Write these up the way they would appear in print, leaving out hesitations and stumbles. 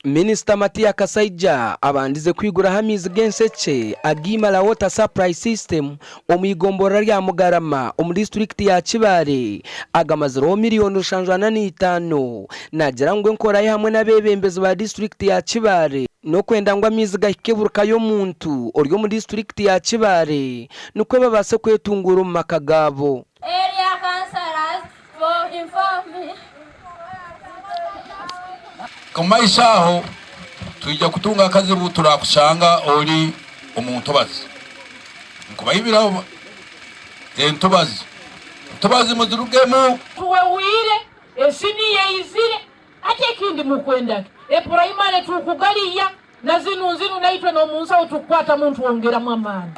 Minister Matia Kasaija abandize kwigura hamizi genseke agimala water supply system omuyigombora rya Mugarama omu district ya Kibale agamaziro miliyoni 55 nagira ngo nkora hamwe n'abebembezi ba district ya Kibale no kwenda ngo amizi gahikeburuka yo muntu oryo mu district ya Kibale nukwe babase kwetungura mu makagabo. Area councillors for inform Kumaisha aho tujya kutunga akazi butura kushanga oli omuntobazi nkubayibiraho ntobazi muzurugemo tuwewire esini yeizire ate kindi mukwenda primary tukugaliya na zinu naitwe no munsa utukwata muntu ongera mwamana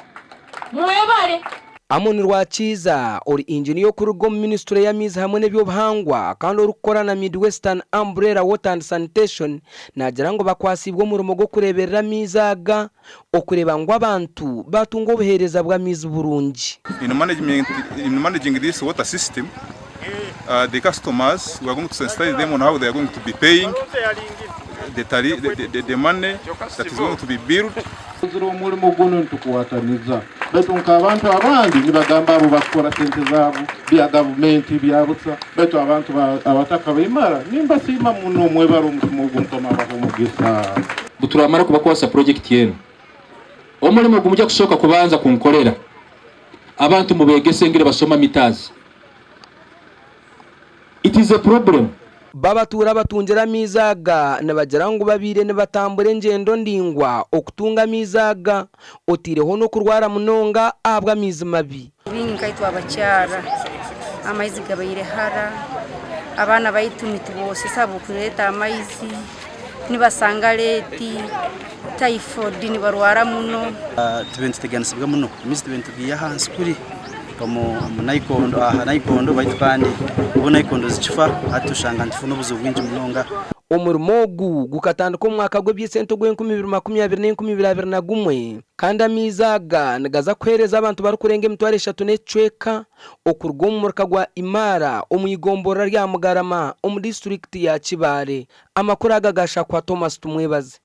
muwebale Amoni Rwakiza ori engineer kurugo ministry ya mizi hamwe n'ebyo bahangwa kandi orukora na Midwestern Umbrella Water and Sanitation nagira ngo bakwasibwe mu rumo go kureberera mizaga okureba ngo abantu batungo obuhereza bwa mizi burungi. In managing this water system, the customers, we are going to sensitize them on how they are going to be paying the money that is going to be billed. Umurimo guno ntukuwataniza beto nkabantu abandi nibagamba abo bakora sente zabo bya government byabutsa beto abantu abataka bimara nimba sima muno mwebaro mugumtoma bahumugisa buturamara kubakwasa project yenu omurimo gumujya kushoka kubanza kunkorera abantu mubegese ngire basoma mitazi. It is a problem. Babatura batungira mizaga nabagira ngo babire ne batambure ngendo ndingwa okutunga mizaga otireho no kurwara munonga abwa mizi mabi bingaitwa abacyara amaizi gabayire hara abana bayitumiti bose sabo kureta amaizi nibasanga leti typhoid ni barwara muno tubentiteganisibwa muno mizi tubentugiye hansi kuri como naikondo bayitpande ubona ikondo zichifa atushanga ndifuno buzo bwinji munonga omurimo gukatandika omwaka gw'ebyesente gw'2021 kandi amizaga nagaza kwereza abantu bari kurenga emitwaro 3 n'ecweka okurwa mu murka gwa Imara omuyigombora rya Mugarama omu district ya Kibale amakuru agagasha kwa Thomas Tumwebaze.